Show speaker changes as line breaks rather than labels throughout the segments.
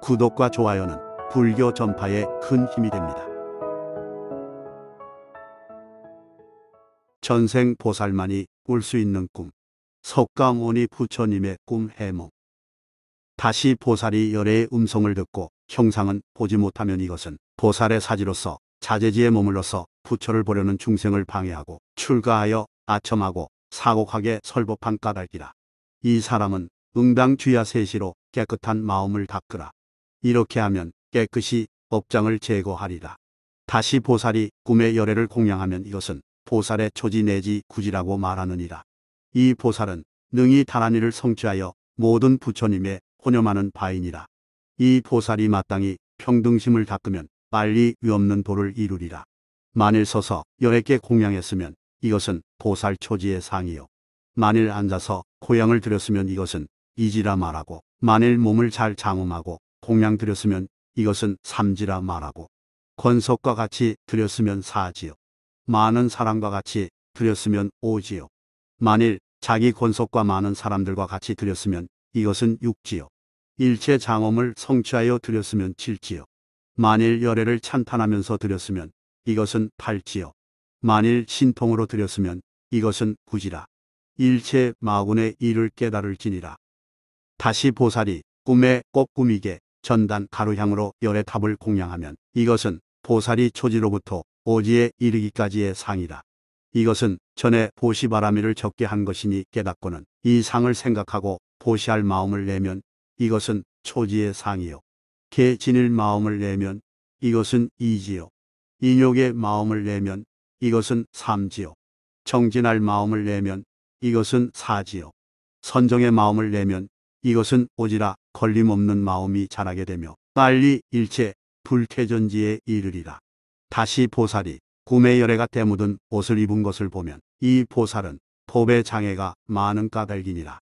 구독과 좋아요는 불교 전파에 큰 힘이 됩니다. 전생 보살만이 꿀 수 있는 꿈. 석가모니 부처님의 꿈 해몽. 다시 보살이 열애의 음성을 듣고 형상은 보지 못하면 이것은 보살의 사지로서 자재지에 머물러서 부처를 보려는 중생을 방해하고 출가하여 아첨하고 사곡하게 설법한 까닭이라. 이 사람은 응당 쥐야 세시로 깨끗한 마음을 닦으라. 이렇게 하면 깨끗이 업장을 제거하리라. 다시 보살이 꿈의 열애를 공양하면 이것은 보살의 초지 내지 구지라고 말하느니라. 이 보살은 능히 다란이를 성취하여 모든 부처님의 혼념하는 바이니라. 이 보살이 마땅히 평등심을 닦으면 빨리 위없는 도를 이루리라. 만일 서서 열애께 공양했으면 이것은 보살 초지의 상이요. 만일 앉아서 고향을 드렸으면 이것은 이지라 말하고, 만일 몸을 잘 장음하고 공양 드렸으면 이것은 삼지라 말하고, 권석과 같이 드렸으면 사지요. 많은 사람과 같이 드렸으면 오지요. 만일 자기 권속과 많은 사람들과 같이 드렸으면 이것은 육지요. 일체 장엄을 성취하여 드렸으면 칠지요. 만일 열애를 찬탄하면서 드렸으면 이것은 팔지요. 만일 신통으로 드렸으면 이것은 구지라. 일체 마군의 일을 깨달을지니라. 다시 보살이 꿈에 꽃꾸미게 전단 가루향으로 열애 탑을 공양하면 이것은 보살이 초지로부터 오지에 이르기까지의 상이라. 이것은 전에 보시바라미를 적게 한 것이니 깨닫고는 이 상을 생각하고 보시할 마음을 내면 이것은 초지의 상이요. 개 지닐 마음을 내면 이것은 이지요. 인욕의 마음을 내면 이것은 삼지요. 정진할 마음을 내면 이것은 사지요. 선정의 마음을 내면 이것은 오지라. 걸림없는 마음이 자라게 되며 빨리 일체 불쾌전지에 이르리라. 다시 보살이 꿈의 열애가 때묻은 옷을 입은 것을 보면 이 보살은 법의 장애가 많은 까닭이니라.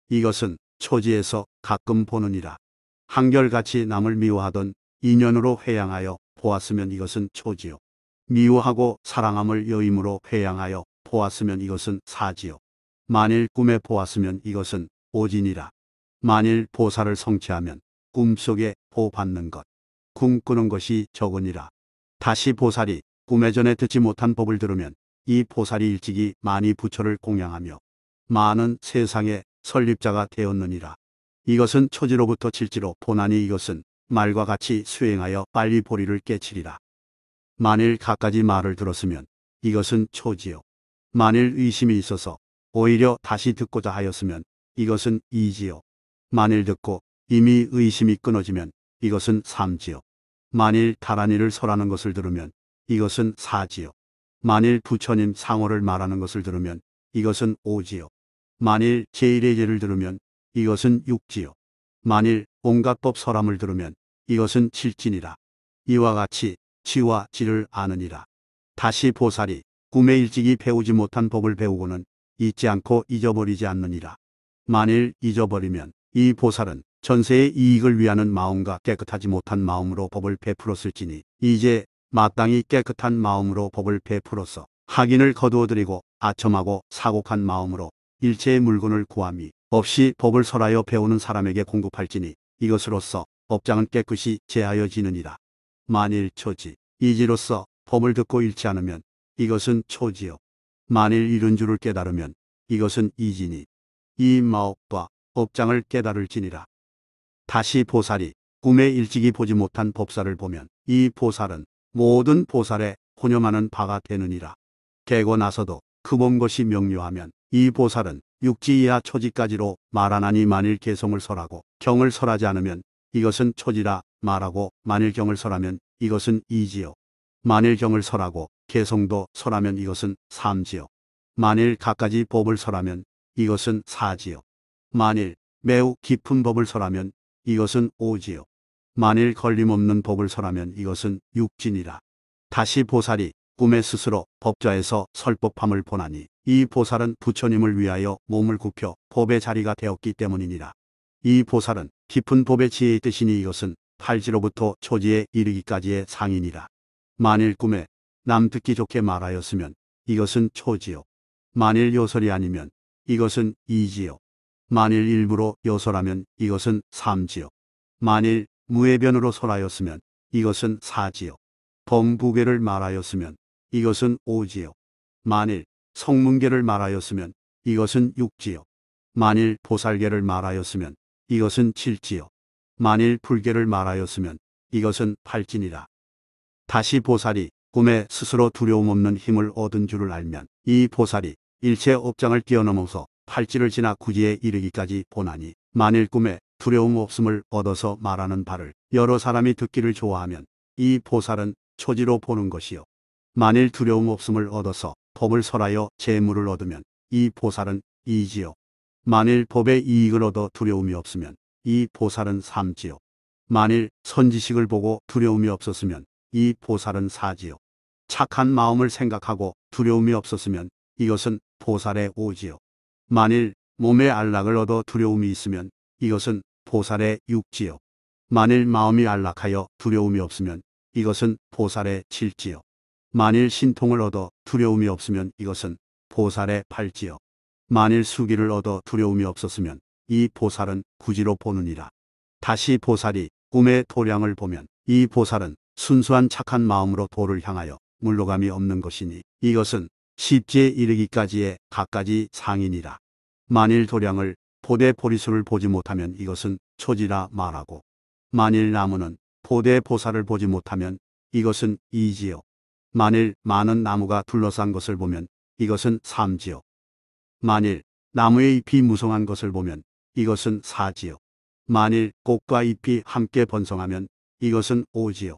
이것은 초지에서 가끔 보느니라. 한결같이 남을 미워하던 인연으로 회양하여 보았으면 이것은 초지요. 미워하고 사랑함을 여임으로 회양하여 보았으면 이것은 사지요. 만일 꿈에 보았으면 이것은 오진이라. 만일 보살을 성취하면 꿈속에 보받는 것, 꿈꾸는 것이 적으니라. 다시 보살이 꿈에 전에 듣지 못한 법을 들으면 이 보살이 일찍이 많이 부처를 공양하며 많은 세상의 설립자가 되었느니라. 이것은 초지로부터 칠지로 보나니 이것은 말과 같이 수행하여 빨리 보리를 깨치리라. 만일 갖가지 말을 들었으면 이것은 초지요. 만일 의심이 있어서 오히려 다시 듣고자 하였으면 이것은 이지요. 만일 듣고 이미 의심이 끊어지면 이것은 삼지요. 만일 다란이를 설하는 것을 들으면 이것은 사지요. 만일 부처님 상호를 말하는 것을 들으면 이것은 오지요. 만일 제1의 예를 들으면 이것은 육지요. 만일 온갖 법 설함을 들으면 이것은 칠진이라. 이와 같이 지와 지를 아느니라. 다시 보살이 꿈에 일찍이 배우지 못한 법을 배우고는 잊지 않고 잊어버리지 않느니라. 만일 잊어버리면 이 보살은 전세의 이익을 위하는 마음과 깨끗하지 못한 마음으로 법을 베풀었을지니 이제 마땅히 깨끗한 마음으로 법을 베풀어서 학인을 거두어들이고 아첨하고 사곡한 마음으로 일체의 물건을 구함이 없이 법을 설하여 배우는 사람에게 공급할지니 이것으로서 업장은 깨끗이 제하여지느니라. 만일 초지, 이지로서 법을 듣고 잃지 않으면 이것은 초지요. 만일 이른 줄을 깨달으면 이것은 이지니 이 마옥과 업장을 깨달을지니라. 다시 보살이 꿈에 일찍이 보지 못한 법사를 보면 이 보살은 모든 보살에 혼념하는 바가 되느니라. 깨고 나서도 그 본 것이 명료하면 이 보살은 육지 이하 초지까지로 말하나니 만일 개성을 설하고 경을 설하지 않으면 이것은 초지라 말하고 만일 경을 설하면 이것은 이지요. 만일 경을 설하고 개성도 설하면 이것은 삼지요. 만일 갖가지 법을 설하면 이것은 사지요. 만일 매우 깊은 법을 설하면 이것은 오지요. 만일 걸림없는 법을 설하면 이것은 육진이라. 다시 보살이 꿈에 스스로 법좌에서 설법함을 보나니 이 보살은 부처님을 위하여 몸을 굽혀 법의 자리가 되었기 때문이니라. 이 보살은 깊은 법의 지혜에 있으시니 이것은 팔지로부터 초지에 이르기까지의 상이니라. 만일 꿈에 남 듣기 좋게 말하였으면 이것은 초지요. 만일 요설이 아니면 이것은 이지요. 만일 일부러 요설하면 이것은 삼지요. 만일 무해변으로 설하였으면 이것은 사지요. 범부계를 말하였으면 이것은 오지요. 만일 성문계를 말하였으면 이것은 육지요. 만일 보살계를 말하였으면 이것은 칠지요. 만일 불계를 말하였으면 이것은 팔진이라. 다시 보살이 꿈에 스스로 두려움 없는 힘을 얻은 줄을 알면 이 보살이 일체 업장을 뛰어넘어서 팔지를 지나 구지에 이르기까지 보나니, 만일 꿈에 두려움 없음을 얻어서 말하는 바를 여러 사람이 듣기를 좋아하면 이 보살은 초지로 보는 것이요. 만일 두려움 없음을 얻어서 법을 설하여 재물을 얻으면 이 보살은 이지요. 만일 법의 이익을 얻어 두려움이 없으면 이 보살은 삼지요. 만일 선지식을 보고 두려움이 없었으면 이 보살은 사지요. 착한 마음을 생각하고 두려움이 없었으면 이것은 보살의 오지요. 만일 몸의 안락을 얻어 두려움이 있으면 이것은 보살의 육지요. 만일 마음이 안락하여 두려움이 없으면 이것은 보살의 칠지요. 만일 신통을 얻어 두려움이 없으면 이것은 보살의 팔지요. 만일 수기를 얻어 두려움이 없었으면 이 보살은 구지로 보느니라. 다시 보살이 꿈의 도량을 보면 이 보살은 순수한 착한 마음으로 도를 향하여 물러감이 없는 것이니 이것은 십지에 이르기까지의 갖가지 상이니라. 만일 도량을 보되 보리수를 보지 못하면 이것은 초지라 말하고, 만일 나무는 보되 보살을 보지 못하면 이것은 이지요. 만일 많은 나무가 둘러싼 것을 보면 이것은 삼지요. 만일 나무의 잎이 무성한 것을 보면 이것은 사지요. 만일 꽃과 잎이 함께 번성하면 이것은 오지요.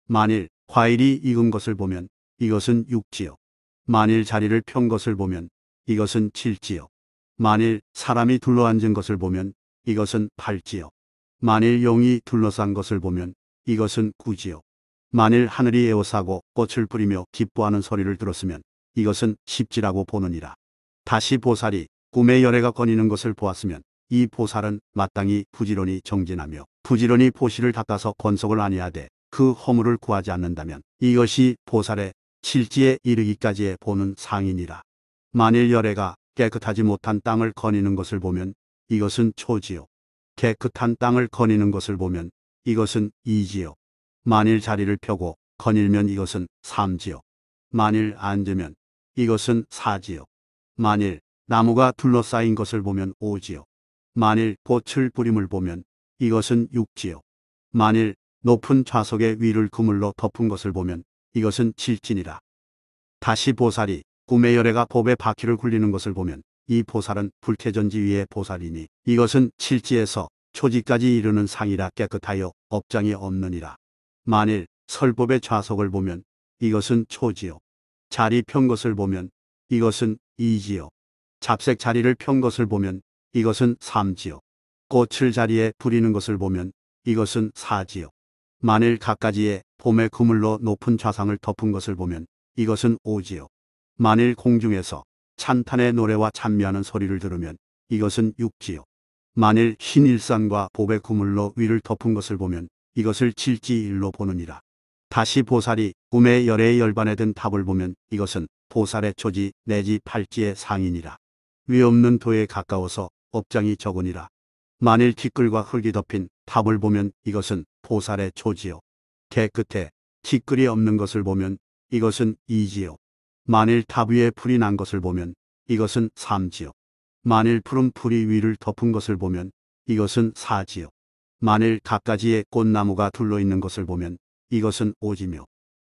만일 과일이 익은 것을 보면 이것은 육지요. 만일 자리를 편 것을 보면 이것은 칠지요. 만일 사람이 둘러앉은 것을 보면 이것은 팔지요. 만일 용이 둘러싼 것을 보면 이것은 구지요. 만일 하늘이 에워싸고 꽃을 뿌리며 기뻐하는 소리를 들었으면 이것은 십지라고 보느니라. 다시 보살이 꿈의 열애가 거니는 것을 보았으면 이 보살은 마땅히 부지런히 정진하며 부지런히 보시를 닦아서 건속을 아니하되 그 허물을 구하지 않는다면 이것이 보살의 칠지에 이르기까지의 보는 상이니라. 만일 열애가 깨끗하지 못한 땅을 거니는 것을 보면 이것은 초지요. 깨끗한 땅을 거니는 것을 보면 이것은 이지요. 만일 자리를 펴고 거닐면 이것은 삼지요. 만일 앉으면 이것은 사지요. 만일 나무가 둘러싸인 것을 보면 오지요. 만일 꽃을 뿌림을 보면 이것은 육지요. 만일 높은 좌석의 위를 그물로 덮은 것을 보면 이것은 칠진이라. 다시 보살이 꿈의 열애가 법의 바퀴를 굴리는 것을 보면 이 보살은 불쾌전지 위의 보살이니 이것은 칠지에서 초지까지 이르는 상이라 깨끗하여 업장이 없느니라. 만일 설법의 좌석을 보면 이것은 초지요. 자리 편 것을 보면 이것은 이지요. 잡색 자리를 편 것을 보면 이것은 삼지요. 꽃을 자리에 부리는 것을 보면 이것은 사지요. 만일 갖가지에 봄의 그물로 높은 좌상을 덮은 것을 보면 이것은 오지요. 만일 공중에서 찬탄의 노래와 찬미하는 소리를 들으면 이것은 육지요. 만일 흰 일산과 봅의 그물로 위를 덮은 것을 보면 이것을 칠지일로 보느니라. 다시 보살이 꿈의 열애의 열반에 든 답을 보면 이것은 보살의 초지 내지 팔지의 상이니라. 위 없는 도에 가까워서 업장이 적으니라. 만일 티끌과 흙이 덮인 답을 보면 이것은 보살의 초지요. 깨끗해 티끌이 없는 것을 보면 이것은 이지요. 만일 탑 위에 풀이 난 것을 보면 이것은 삼지요. 만일 푸른 풀이 위를 덮은 것을 보면 이것은 사지요. 만일 갖가지에 꽃나무가 둘러있는 것을 보면 이것은 오지며,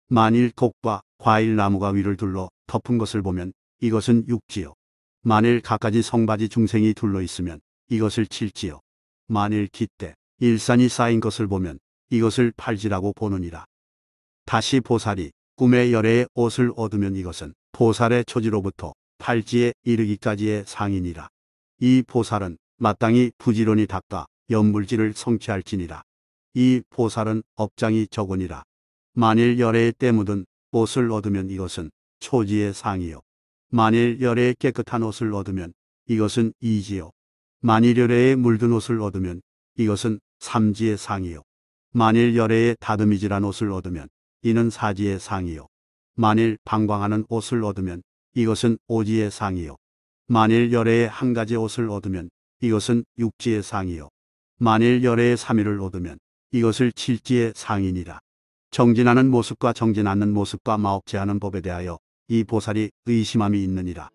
만일 꽃과 과일나무가 위를 둘러 덮은 것을 보면 이것은 육지요. 만일 갖가지 성바지 중생이 둘러있으면 이것을 칠지요. 만일 깃대 일산이 쌓인 것을 보면 이것을 팔지라고 보느니라. 다시 보살이 꿈의 열애의 옷을 얻으면 이것은 보살의 초지로부터 팔지에 이르기까지의 상이니라. 이 보살은 마땅히 부지런히 닦아 연물질을 성취할지니라. 이 보살은 업장이 적으니라. 만일 열애에 때 묻은 옷을 얻으면 이것은 초지의 상이요. 만일 열애에 깨끗한 옷을 얻으면 이것은 이지요. 만일 열애에 물든 옷을 얻으면 이것은 삼지의 상이요. 만일 열애에 다듬이질한 옷을 얻으면 이는 사지의 상이요. 만일 방광하는 옷을 얻으면 이것은 오지의 상이요. 만일 열애에 한 가지 옷을 얻으면 이것은 육지의 상이요. 만일 열애에 삼일을 얻으면 이것을 칠지의 상인이라. 정진하는 모습과 정진 않는 모습과 마옥제하는 법에 대하여 이 보살이 의심함이 있느니라.